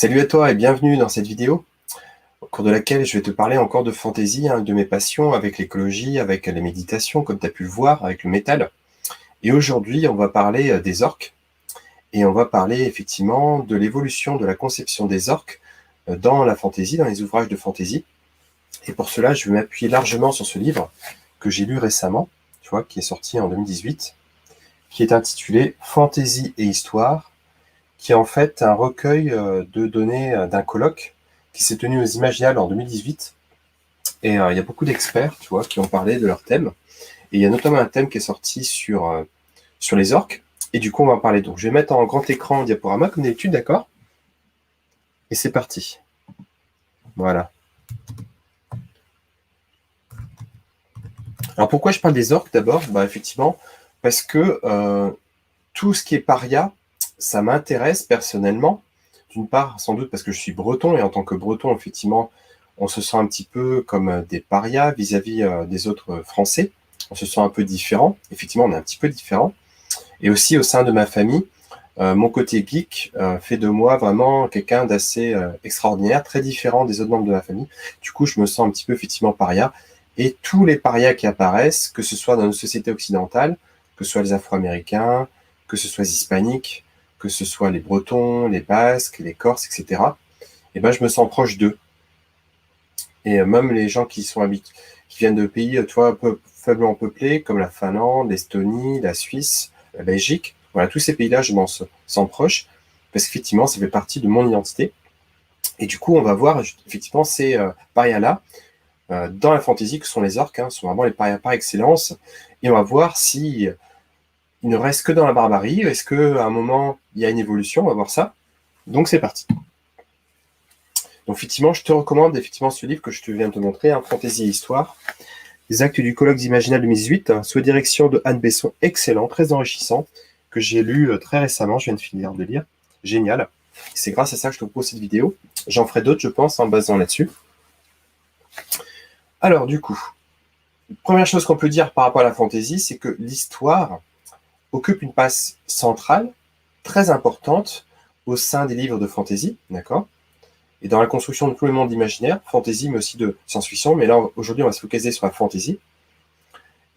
Salut à toi et bienvenue dans cette vidéo, au cours de laquelle je vais te parler encore de fantaisie, de mes passions avec l'écologie, avec les méditations, comme tu as pu le voir, avec le métal. Et aujourd'hui, on va parler des orques, et on va parler effectivement de l'évolution de la conception des orques dans la fantaisie, dans les ouvrages de fantaisie. Et pour cela, je vais m'appuyer largement sur ce livre que j'ai lu récemment, tu vois, qui est sorti en 2018, qui est intitulé Fantaisie et Histoire, qui est en fait un recueil de données d'un colloque qui s'est tenu aux Imaginales en 2018. Et il y a beaucoup d'experts, tu vois, qui ont parlé de leur thème. Et il y a notamment un thème qui est sorti sur les orques. Et du coup, on va en parler. Donc, je vais mettre en grand écran diaporama, comme d'habitude, d'accord? Et c'est parti. Voilà. Alors, pourquoi je parle des orques d'abord? Effectivement, parce que tout ce qui est paria, ça m'intéresse personnellement. D'une part, sans doute parce que je suis breton, et en tant que breton, effectivement, on se sent un petit peu comme des parias vis-à-vis des autres Français. On se sent un peu différent. Effectivement, on est un petit peu différent. Et aussi, au sein de ma famille, mon côté geek fait de moi vraiment quelqu'un d'assez extraordinaire, très différent des autres membres de ma famille. Du coup, je me sens un petit peu, effectivement, paria. Et tous les parias qui apparaissent, que ce soit dans nos sociétés occidentales, que ce soit les Afro-Américains, que ce soit les Hispaniques, que ce soit les Bretons, les Basques, les Corses, etc., eh ben, je me sens proche d'eux. Et même les gens qui viennent de pays, tu vois, faiblement peuplés, comme la Finlande, l'Estonie, la Suisse, la Belgique, voilà, tous ces pays-là, je m'en sens proche, parce qu'effectivement, ça fait partie de mon identité. Et du coup, on va voir, effectivement, ces parias-là, dans la fantasy, que sont les orques, sont vraiment les parias par excellence. Et on va voir si il ne reste que dans la barbarie. Est-ce qu'à un moment, il y a une évolution? On va voir ça. Donc, c'est parti. Donc, effectivement, je te recommande effectivement ce livre que je viens de te montrer, Fantaisie et Histoire. Les actes du colloque d'Imaginal 2018, sous direction de Anne Besson, excellent, très enrichissant, que j'ai lu très récemment, je viens de finir de lire. Génial. C'est grâce à ça que je te propose cette vidéo. J'en ferai d'autres, je pense, en basant là-dessus. Alors, du coup, première chose qu'on peut dire par rapport à la fantaisie, c'est que l'histoire occupe une place centrale, très importante, au sein des livres de fantaisie, d'accord? Et dans la construction de tout le monde imaginaire, fantaisie, mais aussi de science-fiction, mais là, aujourd'hui, on va se focaliser sur la fantaisie.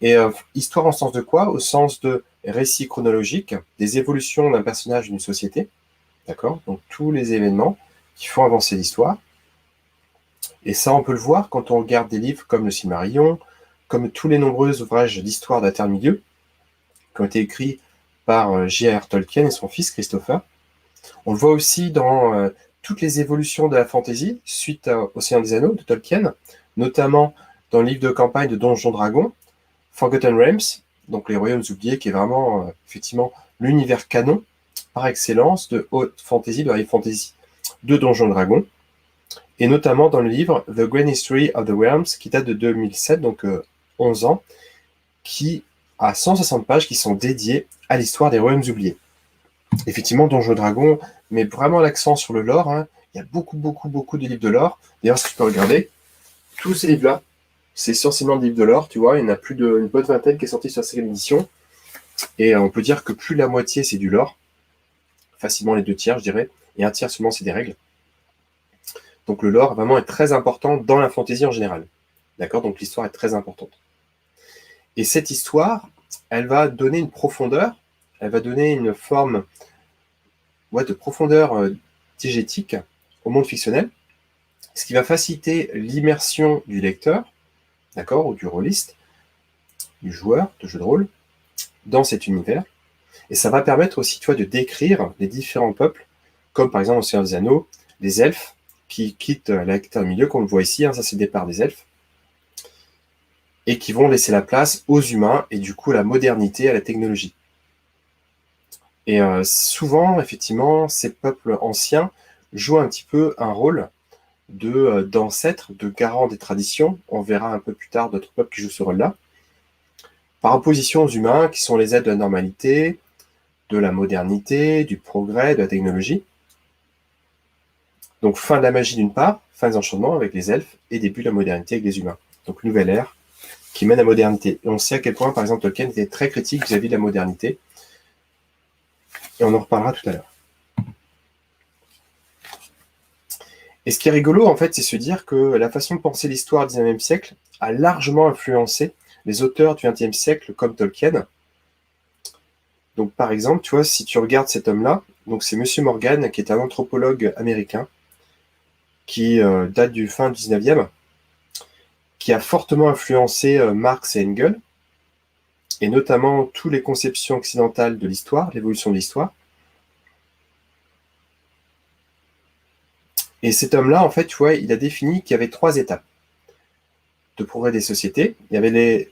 Et histoire en sens de quoi? Au sens de récit chronologique, des évolutions d'un personnage d'une société, d'accord? Donc, tous les événements qui font avancer l'histoire. Et ça, on peut le voir quand on regarde des livres comme le Silmarillion, comme tous les nombreux ouvrages d'histoire de la Terre-Milieu, qui ont été écrits par J.R.R. Tolkien et son fils Christopher. On le voit aussi dans toutes les évolutions de la fantasy suite au Seigneur des Anneaux de Tolkien, notamment dans le livre de campagne de Donjons Dragons, Forgotten Realms, donc les royaumes oubliés, qui est vraiment effectivement l'univers canon par excellence de haute fantasy, de high fantasy de Donjons Dragons, et notamment dans le livre The Grand History of the Realms, qui date de 2007, donc 11 ans, qui a 160 pages qui sont dédiées à l'histoire des royaumes oubliés. Effectivement, Donjons Dragons met vraiment l'accent sur le lore. Il y a beaucoup de livres de lore. D'ailleurs, si tu peux regarder, tous ces livres-là, c'est essentiellement des livres de lore, tu vois. Il y en a plus d'une bonne vingtaine qui est sortie sur la cinquième édition. Et on peut dire que plus la moitié, c'est du lore. Facilement les 2 tiers, je dirais. Et 1 tiers seulement, c'est des règles. Donc le lore, vraiment, est très important dans la fantasy en général. D'accord? Donc l'histoire est très importante. Et cette histoire, elle va donner une profondeur, elle va donner une forme de profondeur diégétique au monde fictionnel, ce qui va faciliter l'immersion du lecteur, d'accord, ou du rôliste, du joueur de jeu de rôle, dans cet univers. Et ça va permettre aussi, tu vois, de décrire les différents peuples, comme par exemple au Seigneur des Anneaux, les elfes qui quittent la Terre-Milieu, comme on le voit ici, ça c'est le départ des elfes, et qui vont laisser la place aux humains et du coup à la modernité, à la technologie. Et souvent, effectivement, ces peuples anciens jouent un petit peu un rôle d'ancêtres, de garants des traditions. On verra un peu plus tard d'autres peuples qui jouent ce rôle-là. Par opposition aux humains, qui sont les aides de la normalité, de la modernité, du progrès, de la technologie. Donc fin de la magie d'une part, fin des enchantements avec les elfes, et début de la modernité avec les humains. Donc nouvelle ère qui mène à la modernité. Et on sait à quel point, par exemple, Tolkien était très critique vis-à-vis de la modernité. Et on en reparlera tout à l'heure. Et ce qui est rigolo, en fait, c'est se dire que la façon de penser l'histoire du 19e siècle a largement influencé les auteurs du 20e siècle comme Tolkien. Donc, par exemple, tu vois, si tu regardes cet homme-là, donc c'est Monsieur Morgan, qui est un anthropologue américain, qui date du fin du 19e, qui a fortement influencé Marx et Engels, et notamment toutes les conceptions occidentales de l'histoire, l'évolution de l'histoire. Et cet homme-là, en fait, tu vois, il a défini qu'il y avait 3 étapes de progrès des sociétés. Il y avait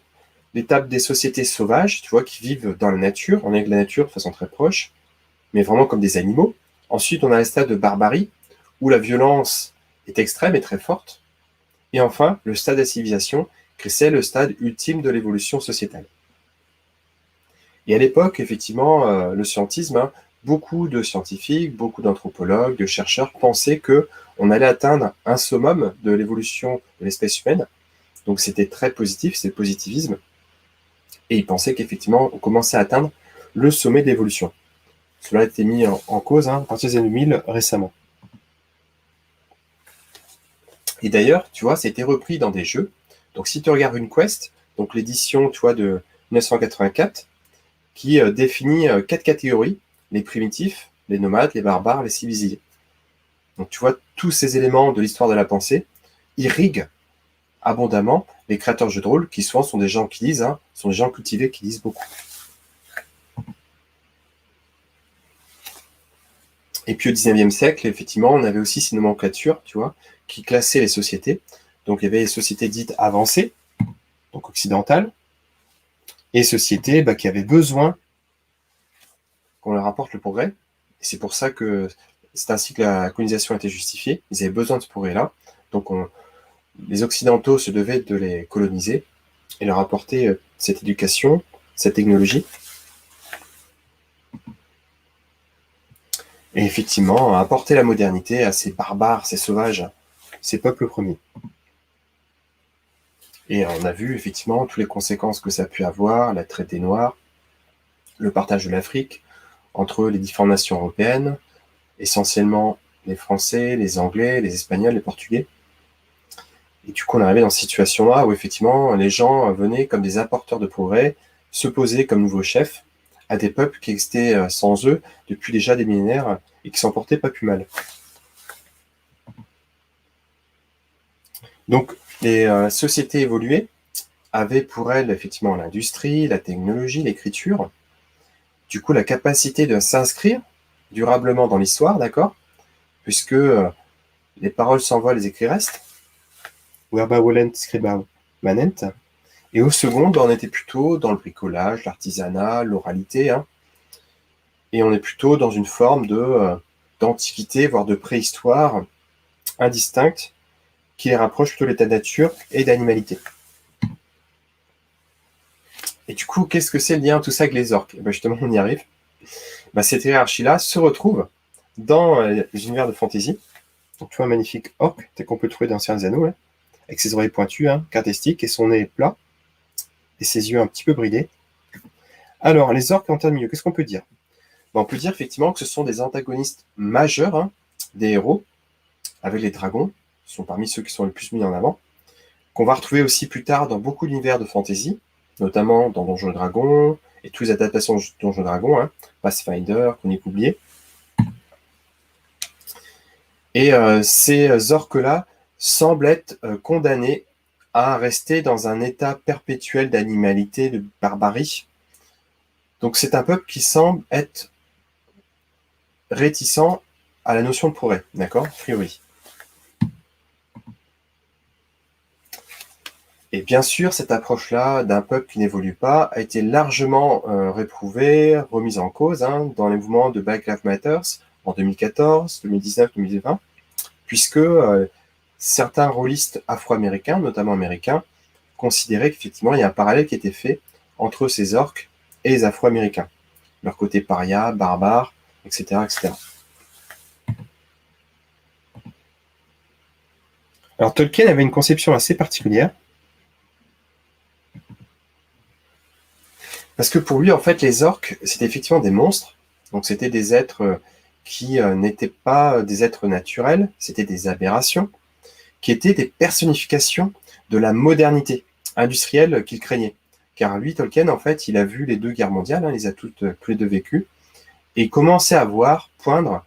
l'étape des sociétés sauvages, tu vois, qui vivent dans la nature, on est avec la nature de façon très proche, mais vraiment comme des animaux. Ensuite, on a un stade de barbarie, où la violence est extrême et très forte. Et enfin, le stade de la civilisation, qui c'est le stade ultime de l'évolution sociétale. Et à l'époque, effectivement, le scientisme, hein, beaucoup de scientifiques, beaucoup d'anthropologues, de chercheurs pensaient que on allait atteindre un summum de l'évolution de l'espèce humaine. Donc c'était très positif, c'est le positivisme. Et ils pensaient qu'effectivement, on commençait à atteindre le sommet de l'évolution. Cela a été mis en cause à partir des années 2000 récemment. Et d'ailleurs, tu vois, ça a été repris dans des jeux. Donc si tu regardes une Quest, donc l'édition, tu vois, de 1984, qui définit 4 catégories, les primitifs, les nomades, les barbares, les civilisés. Donc tu vois, tous ces éléments de l'histoire de la pensée irriguent abondamment les créateurs de jeux de rôle, qui souvent sont des gens qui lisent, hein, sont des gens cultivés qui lisent beaucoup. Et puis au 19e siècle, effectivement, on avait aussi ces nomenclatures, tu vois, qui classaient les sociétés. Donc il y avait les sociétés dites avancées, donc occidentales, et sociétés qui avaient besoin qu'on leur apporte le progrès. Et c'est pour ça que c'est ainsi que la colonisation a été justifiée. Ils avaient besoin de ce progrès-là. Donc les Occidentaux se devaient de les coloniser et leur apporter cette éducation, cette technologie. Et effectivement, apporter la modernité à ces barbares, ces sauvages, ces peuples premiers. Et on a vu effectivement toutes les conséquences que ça a pu avoir, la traite des Noirs, le partage de l'Afrique entre les différentes nations européennes, essentiellement les Français, les Anglais, les Espagnols, les Portugais. Et du coup, on est arrivé dans cette situation-là où effectivement, les gens venaient comme des apporteurs de progrès, se poser comme nouveaux chefs à des peuples qui existaient sans eux depuis déjà des millénaires et qui s'en portaient pas plus mal. Donc, les sociétés évoluées avaient pour elles effectivement l'industrie, la technologie, l'écriture, du coup la capacité de s'inscrire durablement dans l'histoire, d'accord, puisque les paroles s'envolent, les écrits restent. Verba volent scriba manent. Et au second, on était plutôt dans le bricolage, l'artisanat, l'oralité, hein, et on est plutôt dans une forme d'antiquité, voire de préhistoire indistincte, qui les rapproche plutôt de l'état de nature et d'animalité. Et du coup, qu'est-ce que c'est le lien tout ça avec les orques? Justement, on y arrive. Cette hiérarchie-là se retrouve dans les univers de fantasy. Donc, tu vois un magnifique orc qu'on peut trouver dans Seigneur des Anneaux, là, avec ses oreilles pointues, hein, caractéristiques, et son nez plat, et ses yeux un petit peu bridés. Alors, les orques en termes de milieu, qu'est-ce qu'on peut dire? On peut dire effectivement que ce sont des antagonistes majeurs, hein, des héros, avec les dragons, qui sont parmi ceux qui sont les plus mis en avant, qu'on va retrouver aussi plus tard dans beaucoup d'univers de fantasy, notamment dans Donjons et Dragons, et toutes les adaptations de Donjons et Dragons, hein, Pathfinder, Chronique oubliée. Et ces orques-là semblent être condamnés à rester dans un état perpétuel d'animalité, de barbarie. Donc c'est un peuple qui semble être réticent à la notion de progrès, d'accord, a priori. Et bien sûr, cette approche-là d'un peuple qui n'évolue pas a été largement réprouvée, remise en cause hein, dans les mouvements de Black Lives Matter en 2014, 2019, 2020, puisque certains rôlistes afro-américains, notamment américains, considéraient qu'effectivement il y a un parallèle qui était fait entre ces orques et les afro-américains, leur côté paria, barbare, etc., etc. Alors Tolkien avait une conception assez particulière, parce que pour lui, en fait, les orques, c'était effectivement des monstres, donc c'était des êtres qui n'étaient pas des êtres naturels, c'était des aberrations, qui étaient des personnifications de la modernité industrielle qu'il craignait. Car lui, Tolkien, en fait, il a vu les 2 guerres mondiales, il les a tous les 2 vécues, et il commençait à voir poindre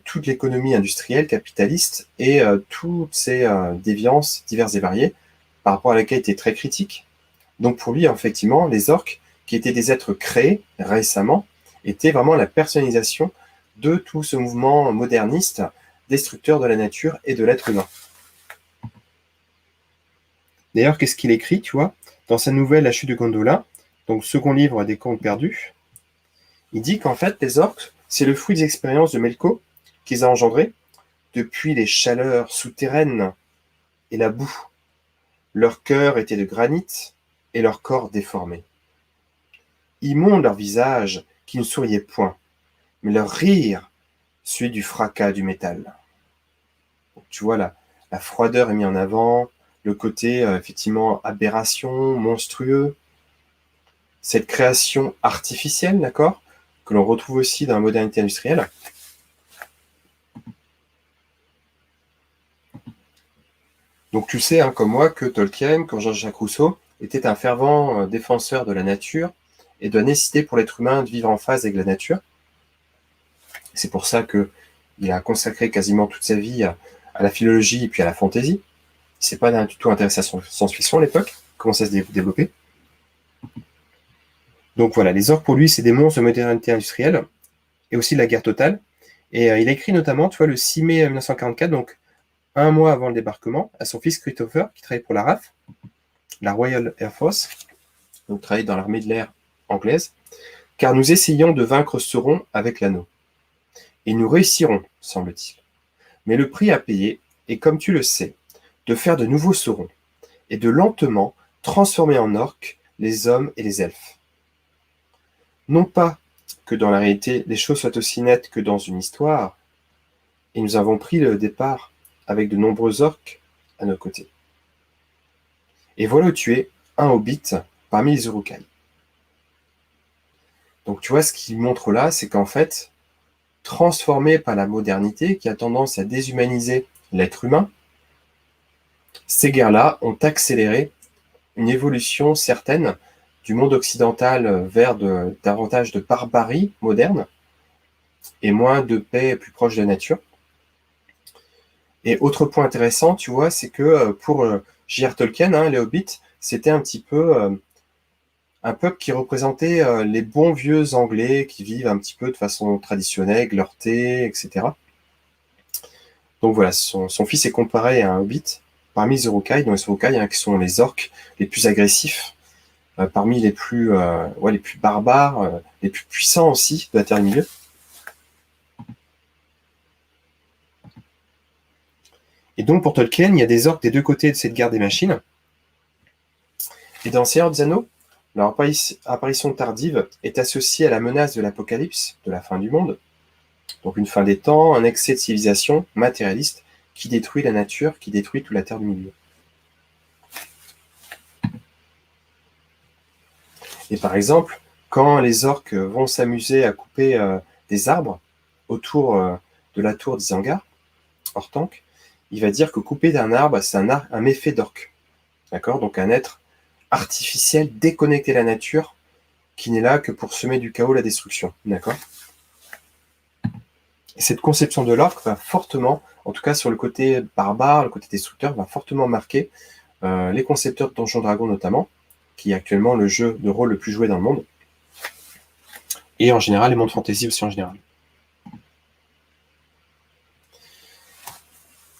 toute l'économie industrielle, capitaliste, et toutes ces déviances diverses et variées, par rapport à laquelle il était très critique. Donc pour lui, effectivement, les orques, qui étaient des êtres créés récemment, étaient vraiment la personnalisation de tout ce mouvement moderniste, destructeur de la nature et de l'être humain. D'ailleurs, qu'est-ce qu'il écrit, tu vois, dans sa nouvelle La chute de Gondolin, donc second livre des Contes perdus, il dit qu'en fait, les orques, c'est le fruit des expériences de Melko qu'ils ont engendrées depuis les chaleurs souterraines et la boue. Leur cœur était de granit et leur corps déformé. Immonde leur visage qui ne souriait point, mais leur rire, celui du fracas du métal. Donc, tu vois, la froideur est mise en avant, le côté, effectivement, aberration, monstrueux, cette création artificielle, d'accord, que l'on retrouve aussi dans la modernité industrielle. Donc tu sais, hein, comme moi, que Tolkien, comme Jean-Jacques Rousseau, était un fervent défenseur de la nature et de la nécessité pour l'être humain de vivre en phase avec la nature. C'est pour ça qu'il a consacré quasiment toute sa vie à la philologie et puis à la fantaisie. Il ne s'est pas du tout intéressé à la science-fiction à l'époque, comment ça se développait. Donc voilà, les orques pour lui, c'est des monstres de modernité industrielle et aussi de la guerre totale. Et il a écrit notamment, tu vois, le 6 mai 1944, donc un mois avant le débarquement, à son fils Christopher, qui travaillait pour la RAF, la Royal Air Force, donc travaillait dans l'armée de l'air anglaise, car nous essayons de vaincre Sauron avec l'anneau. Et nous réussirons, semble-t-il. Mais le prix à payer est, comme tu le sais, de faire de nouveaux Saurons, et de lentement transformer en orques les hommes et les elfes. Non pas que dans la réalité les choses soient aussi nettes que dans une histoire, et nous avons pris le départ avec de nombreux orques à nos côtés. Et voilà où tu es, un hobbit parmi les Uruk-hai. Donc tu vois, ce qu'il montre là, c'est qu'en fait, transformé par la modernité qui a tendance à déshumaniser l'être humain, ces guerres-là ont accéléré une évolution certaine du monde occidental vers davantage de barbarie moderne et moins de paix plus proche de la nature. Et autre point intéressant, tu vois, c'est que pour J.R. Tolkien, hein, les Hobbits, c'était un petit peu un peuple qui représentait les bons vieux Anglais qui vivent un petit peu de façon traditionnelle, avec leur thé, etc. Donc voilà, son fils est comparé à un Hobbit parmi les Uruk-hai, dont les Uruk-hai, hein, qui sont les orques les plus agressifs, parmi les plus barbares, les plus puissants aussi de la Terre du Milieu. Et donc pour Tolkien, il y a des orques des 2 côtés de cette guerre des machines. Et dans Seigneur des Anneaux, leur apparition tardive est associée à la menace de l'apocalypse, de la fin du monde. Donc une fin des temps, un excès de civilisation matérialiste qui détruit la nature, qui détruit toute la Terre du Milieu. Et par exemple, quand les orques vont s'amuser à couper des arbres autour de la tour d'Isengard, Orthanc, il va dire que couper d'un arbre, c'est un méfait d'orque. D'accord? Donc un être artificiel, déconnecté de la nature, qui n'est là que pour semer du chaos, la destruction. D'accord? Et cette conception de l'orque va fortement, en tout cas sur le côté barbare, le côté destructeur, va fortement marquer les concepteurs de Donjons Dragons notamment, qui est actuellement le jeu de rôle le plus joué dans le monde, et en général les mondes fantasy aussi en général.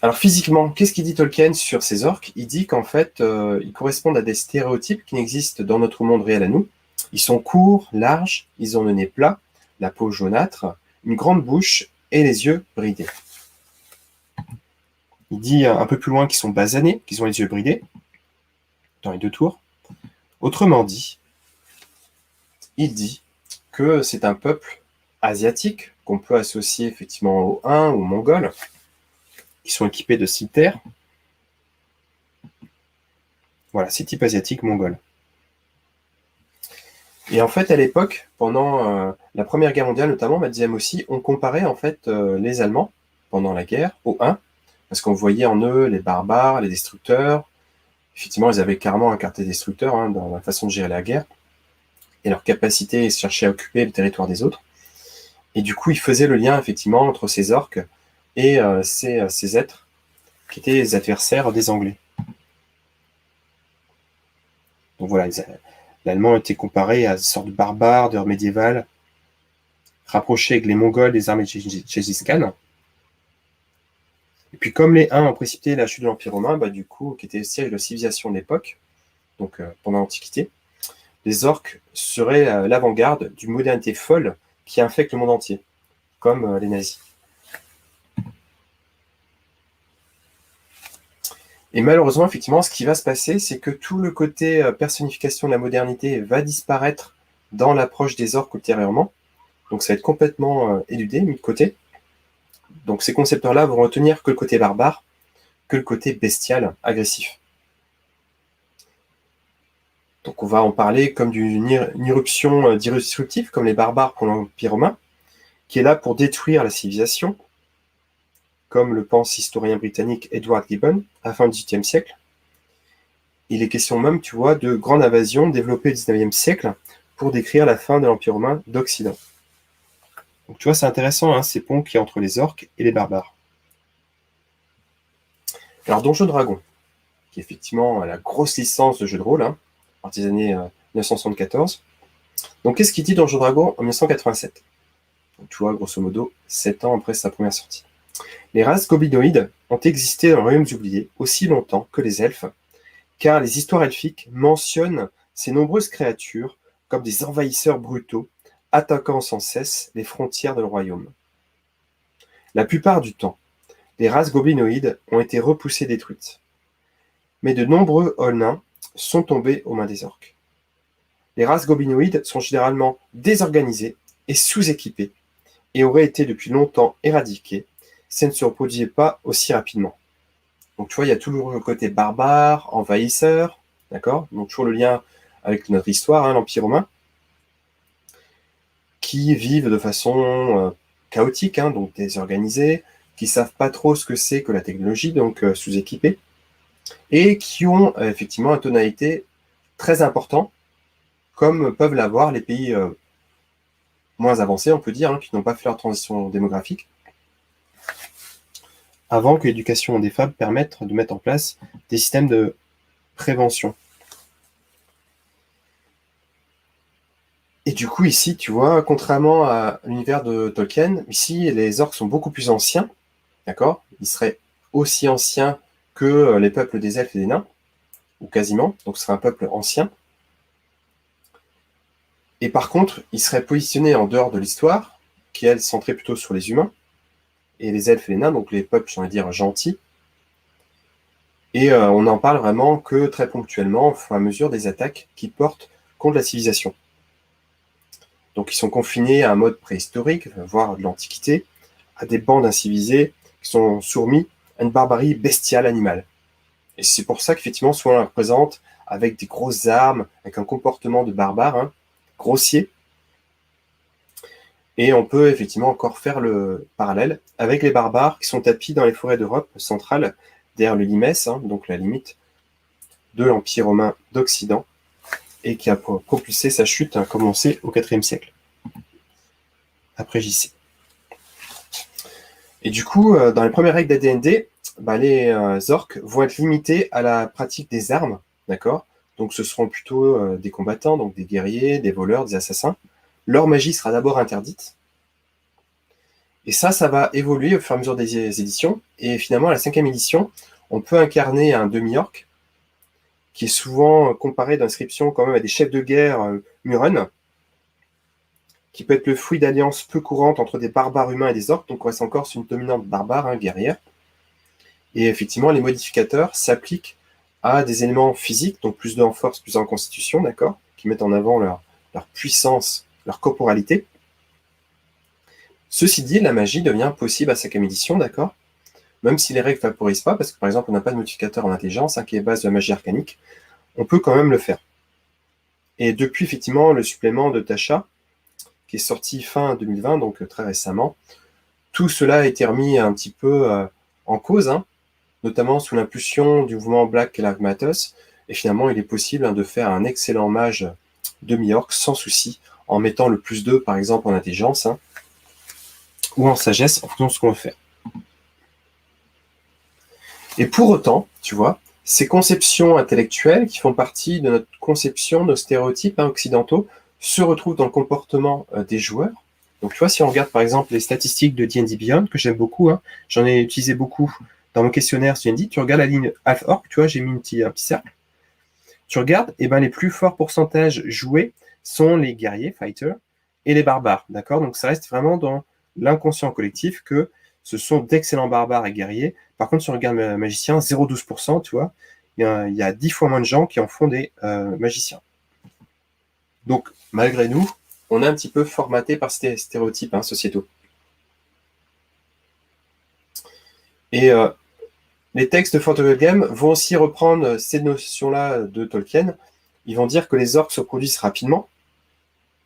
Alors physiquement, qu'est-ce qu'il dit Tolkien sur ces orques? Il dit qu'en fait, ils correspondent à des stéréotypes qui n'existent dans notre monde réel à nous. Ils sont courts, larges, ils ont le nez plat, la peau jaunâtre, une grande bouche et les yeux bridés. Il dit un peu plus loin qu'ils sont basanés, qu'ils ont les yeux bridés, dans les 2 tours. Autrement dit, il dit que c'est un peuple asiatique qu'on peut associer effectivement aux Huns ou aux Mongols, qui sont équipés de 6 terres. Voilà, 6 types asiatiques mongols. Et en fait, à l'époque, pendant la Première Guerre mondiale notamment, mais la deuxième aussi, on comparait en fait les Allemands pendant la guerre aux Huns, parce qu'on voyait en eux les barbares, les destructeurs. Effectivement, ils avaient carrément un quartier destructeur hein, dans la façon de gérer la guerre et leur capacité à chercher à occuper le territoire des autres. Et du coup, ils faisaient le lien effectivement entre ces orques et ces êtres qui étaient les adversaires des Anglais. Donc voilà, l'allemand était comparé à une sorte de barbare, d'heure médiévale, rapproché avec les Mongols des armées de Gengis Khan. Et puis comme les Huns ont précipité la chute de l'Empire romain, du coup, qui était le siège de la civilisation de l'époque, donc pendant l'Antiquité, les orques seraient l'avant-garde d'une modernité folle qui infecte le monde entier, comme les nazis. Et malheureusement, effectivement, ce qui va se passer, c'est que tout le côté personnification de la modernité va disparaître dans l'approche des orques ultérieurement. Donc ça va être complètement éludé, mis de côté. Donc ces concepteurs-là vont retenir que le côté barbare, que le côté bestial, agressif. Donc on va en parler comme d'une irruption disruptive, comme les barbares pour l'Empire romain, qui est là pour détruire la civilisation, comme le pense l'historien britannique Edward Gibbon, à la fin du XVIIIe siècle. Il est question même, tu vois, de grande invasion développée au XIXe siècle pour décrire la fin de l'Empire romain d'Occident. Donc tu vois, c'est intéressant, hein, ces ponts qu'il y a entre les orques et les barbares. Alors Donjons Dragons, qui est effectivement la grosse licence de jeu de rôle, hein, à partir des années 1974. Donc qu'est-ce qu'il dit Donjons Dragons en 1987 ? Donc, tu vois, grosso modo, 7 ans après sa première sortie. Les races goblinoïdes ont existé dans les royaumes oubliés aussi longtemps que les elfes, car les histoires elfiques mentionnent ces nombreuses créatures comme des envahisseurs brutaux, attaquant sans cesse les frontières de le royaume. La plupart du temps, les races goblinoïdes ont été repoussées et détruites. Mais de nombreux nains sont tombés aux mains des orques. Les races goblinoïdes sont généralement désorganisées et sous-équipées, et auraient été depuis longtemps éradiquées si elles ne se reproduisaient pas aussi rapidement. Donc tu vois, il y a toujours le côté barbare, envahisseur, d'accord ? Donc toujours le lien avec notre histoire, hein, l'Empire romain, qui vivent de façon chaotique, hein, donc désorganisée, qui savent pas trop ce que c'est que la technologie, donc sous-équipés, et qui ont effectivement une tonalité très importante, comme peuvent l'avoir les pays moins avancés, on peut dire, hein, qui n'ont pas fait leur transition démographique, avant que l'éducation des femmes permette de mettre en place des systèmes de prévention. Et du coup, ici, tu vois, contrairement à l'univers de Tolkien, ici, les orques sont beaucoup plus anciens, d'accord ? Ils seraient aussi anciens que les peuples des elfes et des nains, ou quasiment, donc ce serait un peuple ancien. Et par contre, ils seraient positionnés en dehors de l'histoire, qui, elle, centrait plutôt sur les humains, et les elfes et les nains, donc les peuples, j'ai envie de dire, gentils. Et on n'en parle vraiment que très ponctuellement, au fur et à mesure des attaques qui portent contre la civilisation. Donc ils sont confinés à un mode préhistorique, voire de l'Antiquité, à des bandes incivilisées qui sont soumis à une barbarie bestiale animale. Et c'est pour ça qu'effectivement, souvent on la représente avec des grosses armes, avec un comportement de barbare, hein, grossier. Et on peut effectivement encore faire le parallèle avec les barbares qui sont tapis dans les forêts d'Europe centrale, derrière le Limès, hein, donc la limite de l'Empire romain d'Occident, et qui a propulsé sa chute, hein, comme on sait, au IVe siècle, après JC. Et du coup, dans les premières règles d'AD&D, les orques vont être limités à la pratique des armes, d'accord ? Donc ce seront plutôt des combattants, donc des guerriers, des voleurs, des assassins. Leur magie sera d'abord interdite. Et ça va évoluer au fur et à mesure des éditions. Et finalement, à la 5e édition, on peut incarner un demi-orc, qui est souvent comparé d'inscription quand même à des chefs de guerre Muren, qui peut être le fruit d'alliances peu courantes entre des barbares humains et des orques, donc on reste encore sur une dominante barbare, hein, guerrière. Et effectivement, les modificateurs s'appliquent à des éléments physiques, donc plus en force, plus en constitution, d'accord, qui mettent en avant leur puissance, leur corporalité. Ceci dit, la magie devient possible à 5e édition, d'accord, même si les règles ne favorisent pas, parce que par exemple, on n'a pas de modificateur en intelligence, hein, qui est base de la magie arcanique, on peut quand même le faire. Et depuis, effectivement, le supplément de Tasha, qui est sorti fin 2020, donc très récemment, tout cela a été remis un petit peu en cause, hein, notamment sous l'impulsion du mouvement Black Lives Matter. Et finalement, il est possible de faire un excellent mage demi-orc sans souci, en mettant le +2, par exemple, en intelligence, hein, ou en sagesse, en fonction de ce qu'on veut faire. Et pour autant, tu vois, ces conceptions intellectuelles qui font partie de notre conception, nos stéréotypes occidentaux, se retrouvent dans le comportement des joueurs. Donc, tu vois, si on regarde par exemple les statistiques de D&D Beyond, que j'aime beaucoup, hein, j'en ai utilisé beaucoup dans mon questionnaire sur D&D, tu regardes la ligne Half-Orc, tu vois, j'ai mis un petit cercle. Tu regardes, et ben les plus forts pourcentages joués sont les guerriers, fighters, et les barbares, d'accord? Donc, ça reste vraiment dans l'inconscient collectif que ce sont d'excellents barbares et guerriers. Par contre, si on regarde magicien, 0,12%, tu vois, il y a 10 fois moins de gens qui en font des magiciens. Donc, malgré nous, on est un petit peu formaté par ces stéréotypes sociétaux. Et les textes de Fortnite Game vont aussi reprendre ces notions-là de Tolkien. Ils vont dire que les orques se produisent rapidement,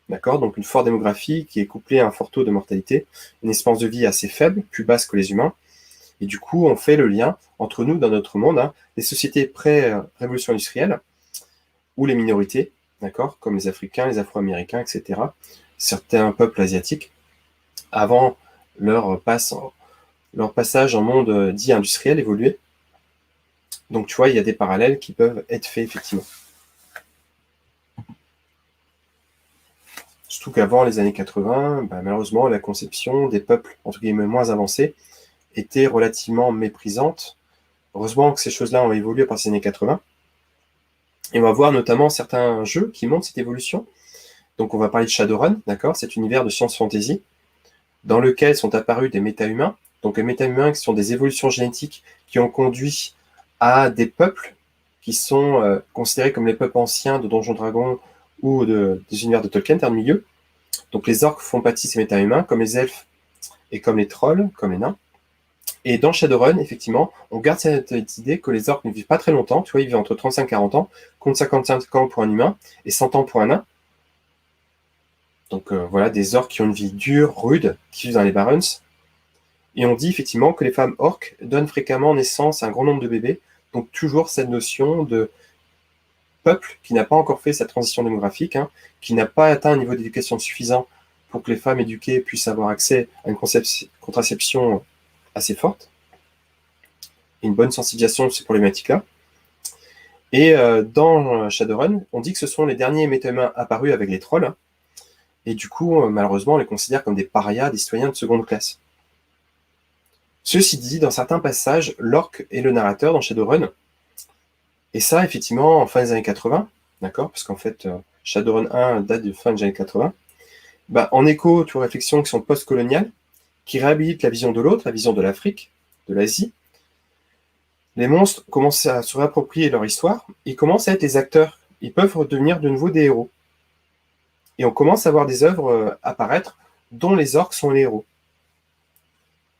d'accord, donc une forte démographie qui est couplée à un fort taux de mortalité, une espérance de vie assez faible, plus basse que les humains. Et du coup, on fait le lien entre nous, dans notre monde, hein, les sociétés pré-révolution industrielle, ou les minorités, d'accord, comme les Africains, les Afro-Américains, etc., certains peuples asiatiques, avant leur passage en monde dit industriel évolué. Donc, tu vois, il y a des parallèles qui peuvent être faits, effectivement. Surtout qu'avant les années 80, malheureusement, la conception des peuples, entre guillemets, moins avancés, était relativement méprisante. Heureusement que ces choses-là ont évolué par ces années 80. Et on va voir notamment certains jeux qui montrent cette évolution. Donc on va parler de Shadowrun, d'accord? Cet univers de science fantasy, dans lequel sont apparus des méta-humains. Donc les méta-humains qui sont des évolutions génétiques qui ont conduit à des peuples qui sont considérés comme les peuples anciens de Donjons Dragons ou des univers de Tolkien, terme milieu. Donc les orques font partie de ces méta-humains, comme les elfes et comme les trolls, comme les nains. Et dans Shadowrun, effectivement, on garde cette idée que les orques ne vivent pas très longtemps. Tu vois, ils vivent entre 35 et 40 ans, contre 55 ans pour un humain et 100 ans pour un nain. Donc voilà, des orques qui ont une vie dure, rude, qui vivent dans les Barrens. Et on dit effectivement que les femmes orques donnent fréquemment naissance à un grand nombre de bébés. Donc toujours cette notion de peuple qui n'a pas encore fait sa transition démographique, hein, qui n'a pas atteint un niveau d'éducation suffisant pour que les femmes éduquées puissent avoir accès à une contraception assez forte et une bonne sensibilisation de ces problématiques-là. Et dans Shadowrun, on dit que ce sont les derniers méta-humains apparus avec les trolls, et du coup, malheureusement, on les considère comme des parias, des citoyens de seconde classe. Ceci dit, dans certains passages, l'orc est le narrateur dans Shadowrun, et ça, effectivement, en fin des années 80, d'accord, parce qu'en fait, Shadowrun 1 date de fin des années 80, en écho aux réflexions qui sont post-coloniales, qui réhabilitent la vision de l'autre, la vision de l'Afrique, de l'Asie, les monstres commencent à se réapproprier leur histoire, ils commencent à être les acteurs, ils peuvent devenir de nouveau des héros. Et on commence à voir des œuvres apparaître dont les orques sont les héros,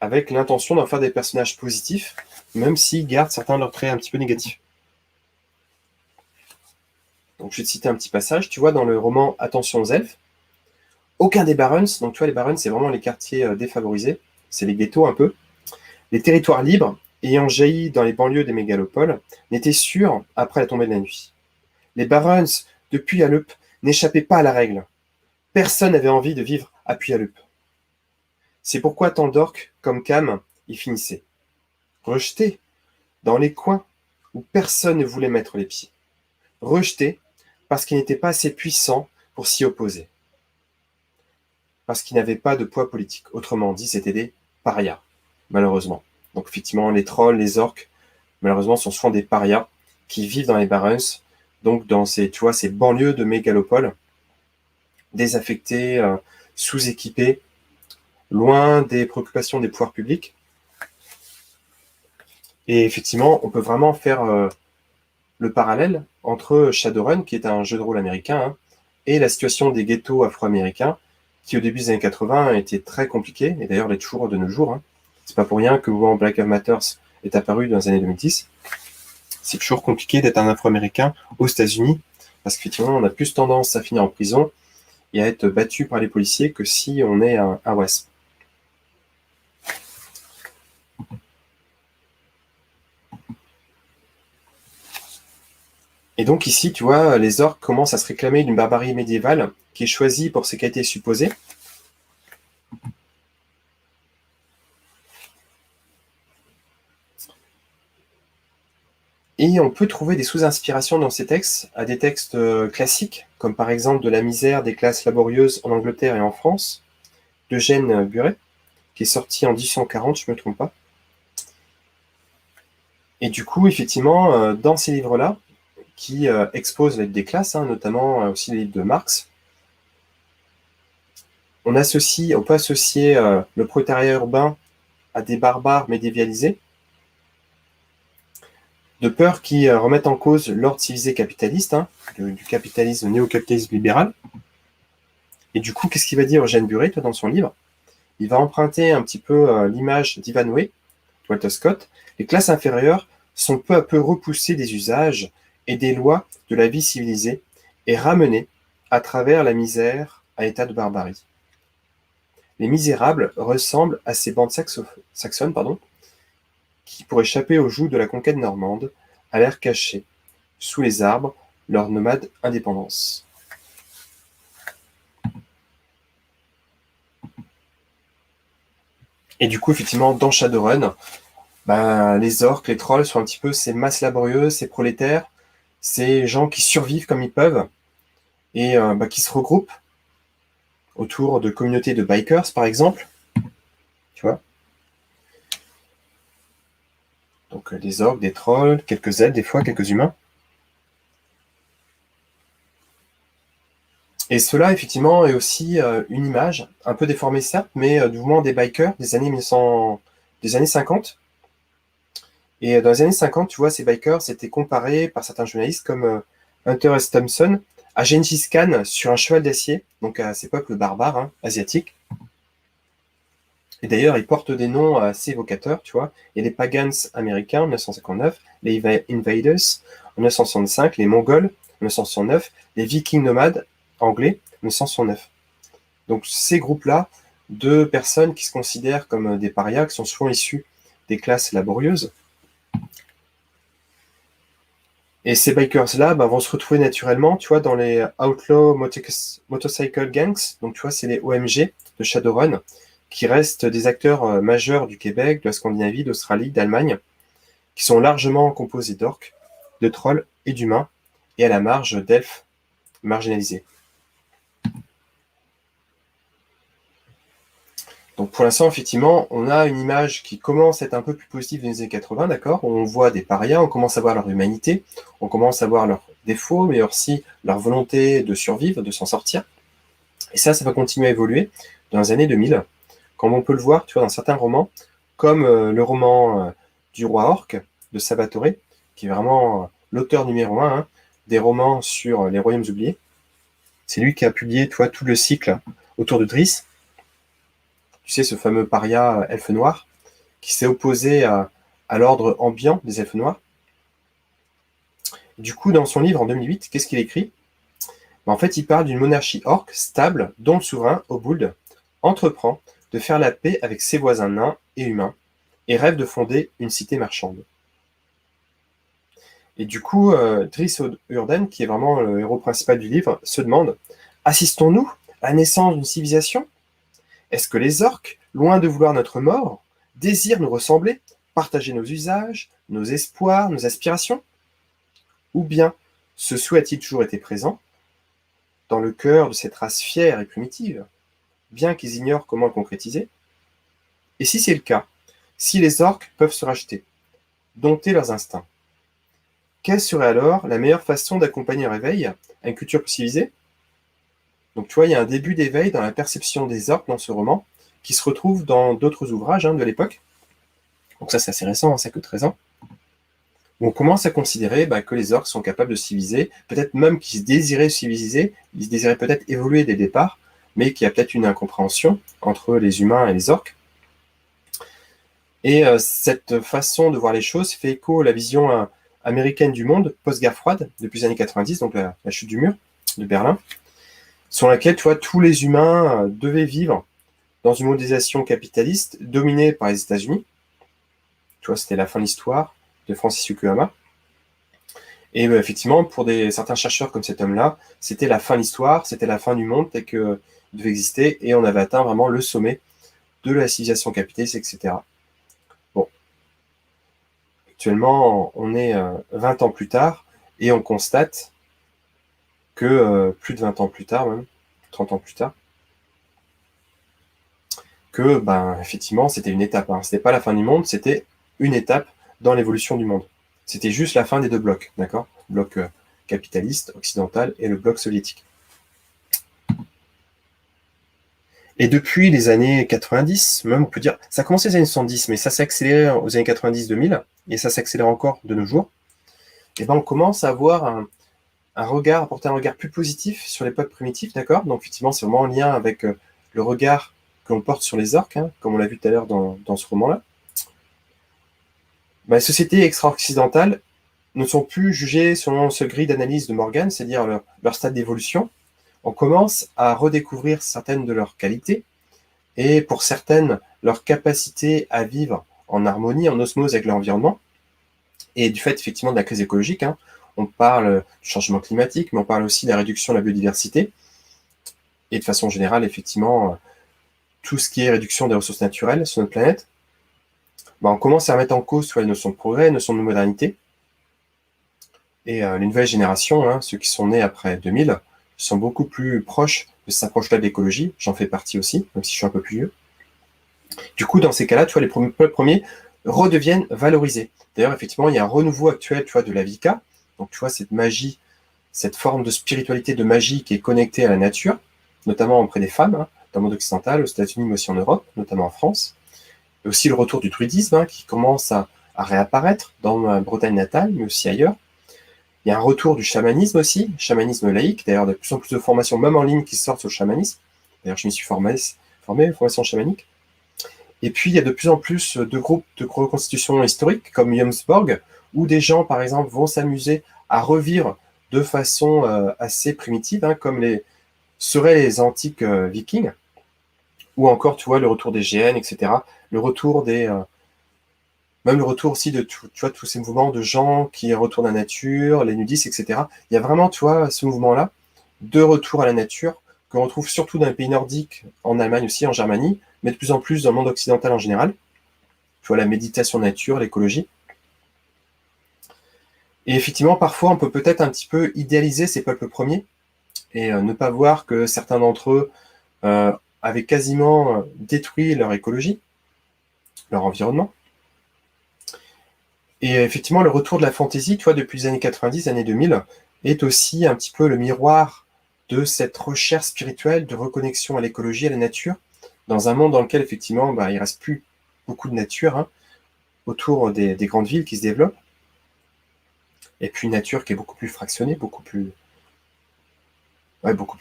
avec l'intention d'en faire des personnages positifs, même s'ils gardent certains de leurs traits un petit peu négatifs. Donc je vais te citer un petit passage, tu vois, dans le roman Attention aux elfes, aucun des barons, donc tu vois, les barons, c'est vraiment les quartiers défavorisés, c'est les ghettos un peu, les territoires libres, ayant jailli dans les banlieues des mégalopoles, n'étaient sûrs après la tombée de la nuit. Les barons de Puyallup n'échappaient pas à la règle. Personne n'avait envie de vivre à Puyallup. C'est pourquoi tant d'orques comme Cam y finissaient. Rejetés dans les coins où personne ne voulait mettre les pieds. Rejetés parce qu'ils n'étaient pas assez puissants pour s'y opposer. Parce qu'ils n'avaient pas de poids politique. Autrement dit, c'était des parias, malheureusement. Donc effectivement, les trolls, les orques, malheureusement, sont souvent des parias qui vivent dans les barrens, donc dans ces banlieues de mégalopoles, désaffectées, sous-équipées, loin des préoccupations des pouvoirs publics. Et effectivement, on peut vraiment faire le parallèle entre Shadowrun, qui est un jeu de rôle américain, et la situation des ghettos afro-américains, qui au début des années 80 était très compliquée, et d'ailleurs l'est toujours de nos jours. C'est pas pour rien que le mouvement Black Lives Matter est apparu dans les années 2010. C'est toujours compliqué d'être un afro-américain aux États-Unis, parce qu'effectivement, on a plus tendance à finir en prison et à être battu par les policiers que si on est un WASP. Et donc ici, tu vois, les orques commencent à se réclamer d'une barbarie médiévale qui est choisie pour ses qualités supposées. Et on peut trouver des sous-inspirations dans ces textes à des textes classiques, comme par exemple de La misère des classes laborieuses en Angleterre et en France, d'Eugène Buret, qui est sorti en 1840, je ne me trompe pas. Et du coup, effectivement, dans ces livres-là, qui exposent la lutte des classes, notamment aussi les livres de Marx, on peut associer le prolétariat urbain à des barbares médiévalisés, de peur qu'ils remettent en cause l'ordre civilisé capitaliste, du capitalisme, néo-capitalisme libéral. Et du coup, qu'est-ce qu'il va dire Eugène Buret, dans son livre? Il va emprunter un petit peu l'image d'Ivanhoe, Walter Scott. Les classes inférieures sont peu à peu repoussées des usages et des lois de la vie civilisée et ramenées à travers la misère à état de barbarie. Les misérables ressemblent à ces bandes saxonnes qui, pour échapper aux jougs de la conquête normande, allèrent cacher, sous les arbres, leur nomade indépendance. Et du coup, effectivement, dans Shadowrun, les orques, les trolls sont un petit peu ces masses laborieuses, ces prolétaires, ces gens qui survivent comme ils peuvent et qui se regroupent autour de communautés de bikers, par exemple. Tu vois? Donc des orques, des trolls, quelques elfes, des fois quelques humains. Et cela, effectivement, est aussi une image, un peu déformée certes, mais du mouvement des bikers des années 50. Et dans les années 50, tu vois, ces bikers étaient comparés par certains journalistes comme Hunter S. Thompson à Gengis Khan sur un cheval d'acier, donc à ces peuples barbares, asiatiques. Et d'ailleurs, ils portent des noms assez évocateurs, tu vois. Il y a les Pagans américains en 1959, les Invaders en 1965, les Mongols en 1969, les Vikings nomades anglais en 1969. Donc ces groupes-là de personnes qui se considèrent comme des parias, qui sont souvent issus des classes laborieuses. Et ces bikers-là vont se retrouver naturellement, tu vois, dans les Outlaw Motorcycle Gangs, donc tu vois, c'est les OMG de Shadowrun, qui restent des acteurs majeurs du Québec, de la Scandinavie, d'Australie, d'Allemagne, qui sont largement composés d'orques, de trolls et d'humains, et à la marge d'elfes marginalisés. Donc pour l'instant, effectivement, on a une image qui commence à être un peu plus positive dans les années 80, d'accord? On voit des parias, on commence à voir leur humanité, on commence à voir leurs défauts, mais aussi leur volonté de survivre, de s'en sortir. Et ça va continuer à évoluer dans les années 2000, comme on peut le voir, tu vois, dans certains romans, comme le roman du roi orc de Salvatore, qui est vraiment l'auteur numéro 1 des romans sur les royaumes oubliés. C'est lui qui a publié, tu vois, tout le cycle autour de Driss. Tu sais, ce fameux paria elfe noir, qui s'est opposé à l'ordre ambiant des elfes noirs. Du coup, dans son livre en 2008, qu'est-ce qu'il écrit? En fait, il parle d'une monarchie orque stable dont le souverain, Obuld, entreprend de faire la paix avec ses voisins nains et humains et rêve de fonder une cité marchande. Et du coup, Driss Urden, qui est vraiment le héros principal du livre, se demande: assistons-nous à la naissance d'une civilisation? Est-ce que les orques, loin de vouloir notre mort, désirent nous ressembler, partager nos usages, nos espoirs, nos aspirations? Ou bien ce souhait a-t-il toujours été présent dans le cœur de cette race fière et primitive, bien qu'ils ignorent comment le concrétiser? Et si c'est le cas, si les orques peuvent se racheter, dompter leurs instincts, quelle serait alors la meilleure façon d'accompagner un réveil à une culture plus civilisée? Donc tu vois, il y a un début d'éveil dans la perception des orques dans ce roman, qui se retrouve dans d'autres ouvrages de l'époque. Donc ça, c'est assez récent, ça que 13 ans. Où on commence à considérer que les orques sont capables de civiliser, peut-être même qu'ils désiraient civiliser, ils désiraient peut-être évoluer dès le départ, mais qu'il y a peut-être une incompréhension entre les humains et les orques. Et cette façon de voir les choses fait écho à la vision un américaine du monde, post-guerre froide, depuis les années 90, donc la chute du mur de Berlin, sur laquelle, tu vois, tous les humains devaient vivre dans une mondialisation capitaliste dominée par les États-Unis. Tu vois, c'était la fin de l'histoire de Francis Fukuyama. Et effectivement, pour certains chercheurs comme cet homme-là, c'était la fin de l'histoire, c'était la fin du monde tel qu'il devait exister, et on avait atteint vraiment le sommet de la civilisation capitaliste, etc. Bon. Actuellement, on est 20 ans plus tard, et on constate que plus de 20 ans plus tard, même 30 ans plus tard, que, effectivement, c'était une étape. Hein. C'était pas la fin du monde, c'était une étape dans l'évolution du monde. C'était juste la fin des deux blocs, d'accord ? Bloc capitaliste, occidental, et le bloc soviétique. Et depuis les années 90, même on peut dire, ça a commencé les années 70, mais ça s'est accéléré aux années 90-2000, et ça s'accélère encore de nos jours, et on commence à avoir apporter un regard plus positif sur les peuples primitifs, d'accord ? Donc effectivement, c'est vraiment en lien avec le regard que l'on porte sur les orques, hein, comme on l'a vu tout à l'heure dans ce roman-là. Les sociétés extra-occidentales ne sont plus jugées selon ce grille d'analyse de Morgan, c'est-à-dire leur stade d'évolution. On commence à redécouvrir certaines de leurs qualités, et pour certaines, leur capacité à vivre en harmonie, en osmose avec l'environnement, et du fait effectivement de la crise écologique. Hein, on parle du changement climatique, mais on parle aussi de la réduction de la biodiversité, et de façon générale, effectivement, tout ce qui est réduction des ressources naturelles sur notre planète. On commence à mettre en cause les notions de progrès, les notions de modernité, et les nouvelles générations, hein, ceux qui sont nés après 2000, sont beaucoup plus proches de cette approche-là de l'écologie. J'en fais partie aussi, même si je suis un peu plus vieux. Du coup, dans ces cas-là, tu vois, les peuples premiers redeviennent valorisés. D'ailleurs, effectivement, il y a un renouveau actuel, tu vois, de la Vika. Donc, tu vois, cette magie, cette forme de spiritualité, de magie qui est connectée à la nature, notamment auprès des femmes, hein, dans le monde occidental, aux États-Unis, mais aussi en Europe, notamment en France. Et aussi le retour du druidisme, hein, qui commence à réapparaître dans ma Bretagne natale, mais aussi ailleurs. Il y a un retour du chamanisme aussi, chamanisme laïque. D'ailleurs, il y a de plus en plus de formations, même en ligne, qui sortent sur le chamanisme. D'ailleurs, je m'y suis formé, formation chamanique. Et puis, il y a de plus en plus de groupes de reconstitution historique, comme Jomsborg, où des gens, par exemple, vont s'amuser à revivre de façon assez primitive, hein, comme seraient les antiques vikings, ou encore, tu vois, le retour des GN, etc. Le retour même le retour aussi de tu vois, tous ces mouvements de gens qui retournent à la nature, les nudistes, etc. Il y a vraiment, tu vois, ce mouvement-là de retour à la nature qu'on retrouve surtout dans les pays nordiques, en Allemagne aussi, en Germanie, mais de plus en plus dans le monde occidental en général. Tu vois, la méditation nature, l'écologie. Et effectivement, parfois, on peut peut-être un petit peu idéaliser ces peuples premiers et ne pas voir que certains d'entre eux avaient quasiment détruit leur écologie, leur environnement. Et effectivement, le retour de la fantaisie, tu vois, depuis les années 90, années 2000, est aussi un petit peu le miroir de cette recherche spirituelle de reconnexion à l'écologie, à la nature, dans un monde dans lequel, effectivement, il ne reste plus beaucoup de nature, hein, autour des grandes villes qui se développent, et puis une nature qui est beaucoup plus fractionnée, beaucoup plus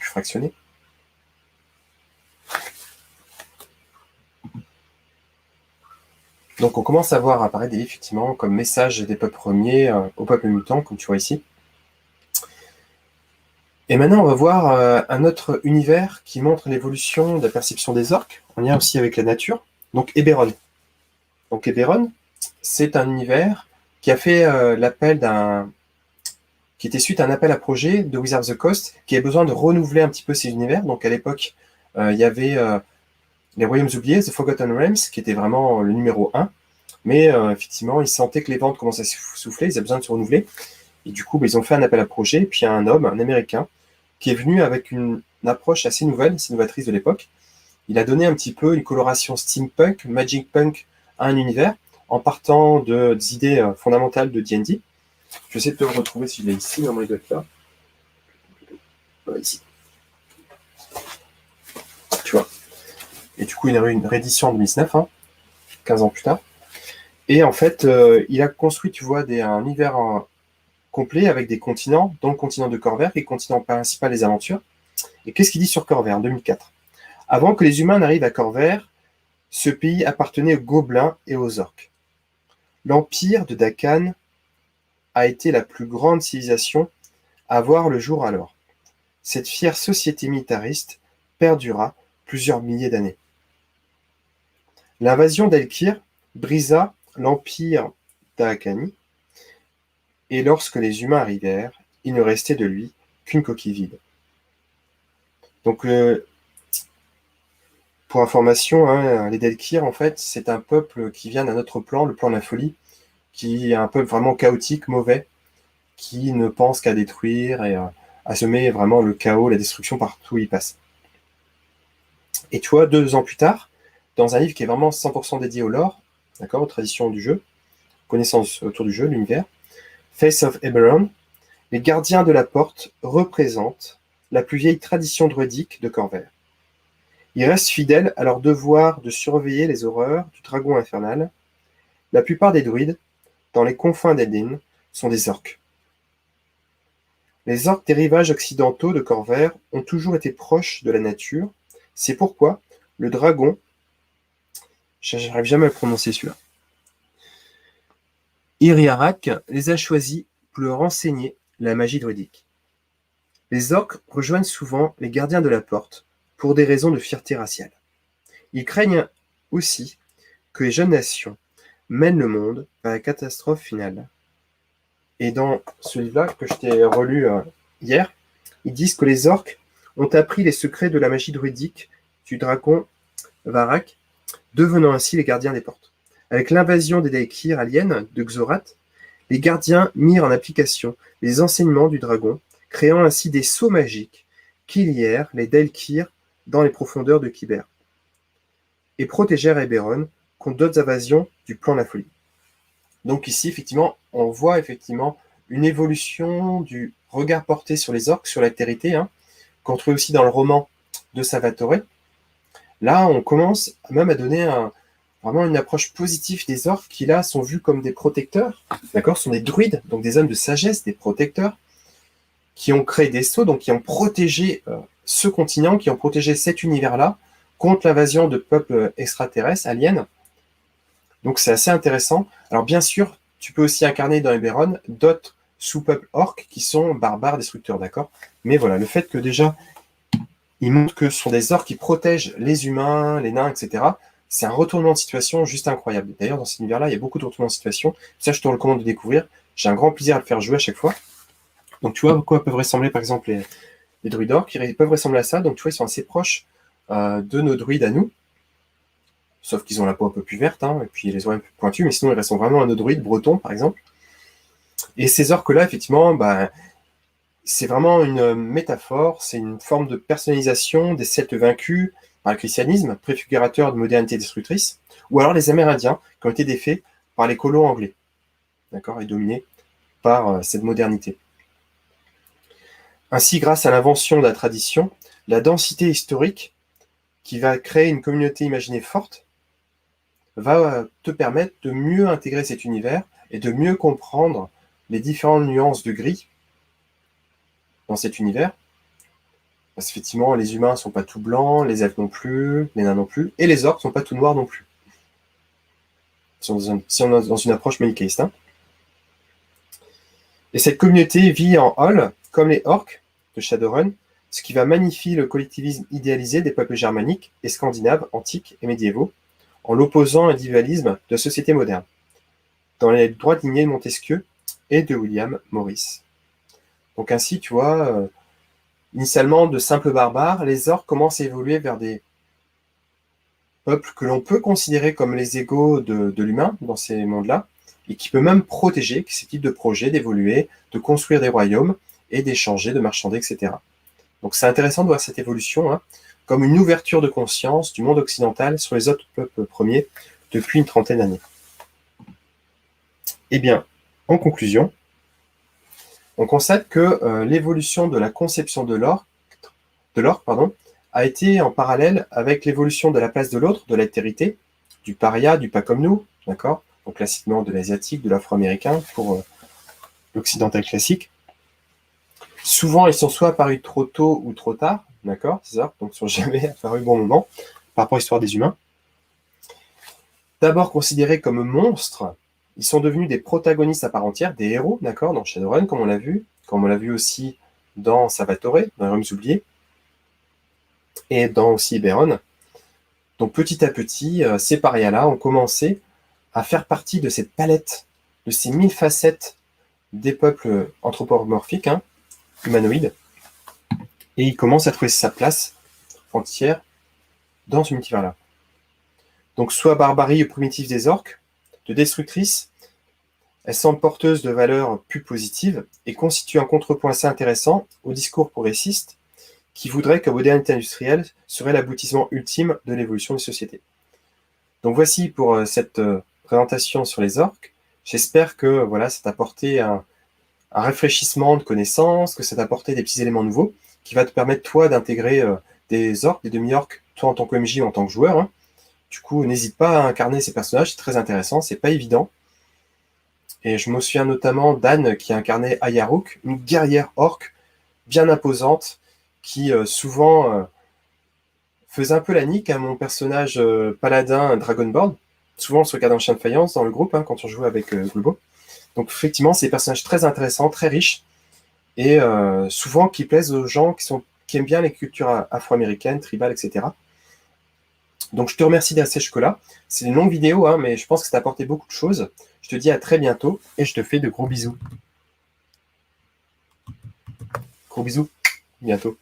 fractionnée. Donc on commence à voir apparaître des livres, effectivement, comme message des peuples premiers aux peuples mutants, comme tu vois ici. Et maintenant, on va voir un autre univers qui montre l'évolution de la perception des orques, en lien aussi avec la nature, donc Eberron. Donc Eberron, c'est un univers qui a fait l'appel qui était suite à un appel à projet de Wizards of the Coast, qui avait besoin de renouveler un petit peu ces univers. Donc à l'époque, il y avait les Royaumes oubliés, The Forgotten Realms, qui était vraiment le numéro 1. Mais effectivement, ils sentaient que les ventes commençaient à souffler, ils avaient besoin de se renouveler. Et du coup, ils ont fait un appel à projet. Et puis il y a un homme, un Américain, qui est venu avec une approche assez nouvelle, assez novatrice de l'époque. Il a donné un petit peu une coloration steampunk, magic punk à un univers, en partant des idées fondamentales de D&D. Je vais essayer de te le retrouver si je l'ai ici, normalement il doit être là. Voilà, ici. Tu vois. Et du coup, il y a eu une réédition en 2019, hein, 15 ans plus tard. Et en fait, il a construit, tu vois, un univers complet avec des continents, dont le continent de Corvair, qui est le continent principal des aventures. Et qu'est-ce qu'il dit sur Corvair en 2004 ? Avant que les humains n'arrivent à Corvair, ce pays appartenait aux gobelins et aux orques. L'empire de Dakan a été la plus grande civilisation à voir le jour alors. Cette fière société militariste perdura plusieurs milliers d'années. L'invasion d'Elkir brisa l'empire d'Aakani, et lorsque les humains arrivèrent, il ne restait de lui qu'une coquille vide. Donc, pour information, hein, les Delkir, en fait, c'est un peuple qui vient d'un autre plan, le plan de la folie, qui est un peuple vraiment chaotique, mauvais, qui ne pense qu'à détruire et à semer vraiment le chaos, la destruction partout où il passe. Et tu vois, 2 ans plus tard, dans un livre qui est vraiment 100% dédié au lore, d'accord, aux traditions du jeu, connaissances autour du jeu, l'univers, Face of Eberron, les gardiens de la porte représentent la plus vieille tradition druidique de Corvair. Ils restent fidèles à leur devoir de surveiller les horreurs du dragon infernal. La plupart des druides, dans les confins d'Eldin, sont des orques. Les orques des rivages occidentaux de Corvair ont toujours été proches de la nature. C'est pourquoi le dragon, j'arrive jamais à le prononcer celui-là, Iriarak les a choisis pour leur enseigner la magie druidique. Les orques rejoignent souvent les gardiens de la porte pour des raisons de fierté raciale. Ils craignent aussi que les jeunes nations mènent le monde vers la catastrophe finale. Et dans ce livre-là, que je t'ai relu hier, ils disent que les orques ont appris les secrets de la magie druidique du dragon Varak, devenant ainsi les gardiens des portes. Avec l'invasion des Daekir aliens de Xorath, les gardiens mirent en application les enseignements du dragon, créant ainsi des sceaux magiques qui lièrent les Daekir dans les profondeurs de Kyber, et protégèrent Eberron contre d'autres invasions du plan de la folie. Donc ici, effectivement, on voit effectivement une évolution du regard porté sur les orques, sur l'altérité, qu'on trouve aussi dans le roman de Salvatore. Là, on commence même à donner vraiment une approche positive des orques qui, là, sont vus comme des protecteurs, d'accord, sont des druides, donc des hommes de sagesse, des protecteurs, qui ont créé des sceaux, donc qui ont protégé ce continent, qui ont protégé cet univers-là contre l'invasion de peuples extraterrestres, aliens. Donc c'est assez intéressant. Alors bien sûr, tu peux aussi incarner dans Eberron d'autres sous-peuples orques qui sont barbares, destructeurs, d'accord. Mais voilà, le fait que déjà, ils montrent que ce sont des orques qui protègent les humains, les nains, etc., c'est un retournement de situation juste incroyable. D'ailleurs, dans cet univers-là, il y a beaucoup de retournements de situation. Ça, je te recommande de découvrir. J'ai un grand plaisir à le faire jouer à chaque fois. Donc tu vois à quoi peuvent ressembler, par exemple, les druides orques. Ils peuvent ressembler à ça. Donc tu vois, ils sont assez proches de nos druides à nous. Sauf qu'ils ont la peau un peu plus verte, et puis les oreilles un peu pointues, mais sinon ils ressemblent vraiment à nos druides bretons, par exemple. Et ces orques-là, effectivement, c'est vraiment une métaphore, c'est une forme de personnalisation des Celtes vaincus par le christianisme, préfigurateur de modernité destructrice, ou alors les Amérindiens qui ont été défaits par les colons anglais, d'accord, et dominés par cette modernité. Ainsi, grâce à l'invention de la tradition, la densité historique qui va créer une communauté imaginée forte va te permettre de mieux intégrer cet univers et de mieux comprendre les différentes nuances de gris dans cet univers. Parce qu'effectivement, les humains ne sont pas tout blancs, les elfes non plus, les nains non plus, et les orques ne sont pas tout noirs non plus. Si on est dans une approche manichéiste. Et cette communauté vit en Hall, comme les orques de Shadowrun, ce qui va magnifier le collectivisme idéalisé des peuples germaniques et scandinaves antiques et médiévaux, en l'opposant à l'individualisme de sociétés modernes, dans les droites lignées de Montesquieu et de William Morris. Donc ainsi, tu vois, initialement de simples barbares, les orques commencent à évoluer vers des peuples que l'on peut considérer comme les égaux de l'humain dans ces mondes-là, et qui peut même protéger ces types de projets, d'évoluer, de construire des royaumes et d'échanger, de marchander, etc. Donc c'est intéressant de voir cette évolution comme une ouverture de conscience du monde occidental sur les autres peuples premiers depuis une trentaine d'années. Eh bien, en conclusion, on constate que l'évolution de la conception de l'orque a été en parallèle avec l'évolution de la place de l'autre, de l'altérité, du paria, du pas comme nous, d'accord, donc classiquement de l'asiatique, de l'afro-américain pour l'occidental classique. Souvent, ils sont soit apparus trop tôt ou trop tard, d'accord, c'est ça, donc ils ne sont jamais apparus au bon moment par rapport à l'histoire des humains. D'abord considérés comme monstres, Ils sont devenus des protagonistes à part entière, des héros, d'accord, dans Shadowrun, comme on l'a vu aussi dans Salvatore, dans Les Royaumes oubliés, et dans aussi Eberron. Donc petit à petit, ces parias-là ont commencé à faire partie de cette palette, de ces 1000 facettes des peuples anthropomorphiques, hein, humanoïdes, et il commence à trouver sa place entière dans ce multivers-là. Donc soit barbarie ou primitive des orques, de destructrices, elles semblent porteuses de valeurs plus positives et constituent un contrepoint assez intéressant au discours progressiste qui voudrait que la modernité industrielle serait l'aboutissement ultime de l'évolution des sociétés. Donc voici pour cette présentation sur les orques. J'espère que voilà, ça t'a apporté un réfléchissement de connaissances, que ça t'a apporté des petits éléments nouveaux qui va te permettre, toi, d'intégrer des orques, des demi-orques, toi en tant que MJ ou en tant que joueur. Hein. Du coup, n'hésite pas à incarner ces personnages, c'est très intéressant, c'est pas évident. Et je me souviens notamment d'Anne qui incarnait Ayaruk, une guerrière orque bien imposante qui souvent faisait un peu la nique à mon personnage paladin Dragonborn. Souvent, on se regarde en chien de faïence dans le groupe hein, quand on joue avec Gulbo. Donc effectivement, c'est des personnages très intéressants, très riches, et souvent qui plaisent aux gens qui aiment bien les cultures afro-américaines, tribales, etc. Donc je te remercie d'être jusque-là. C'est une longue vidéo, hein, mais je pense que ça t'a apporté beaucoup de choses. Je te dis à très bientôt, et je te fais de gros bisous. Gros bisous, bientôt.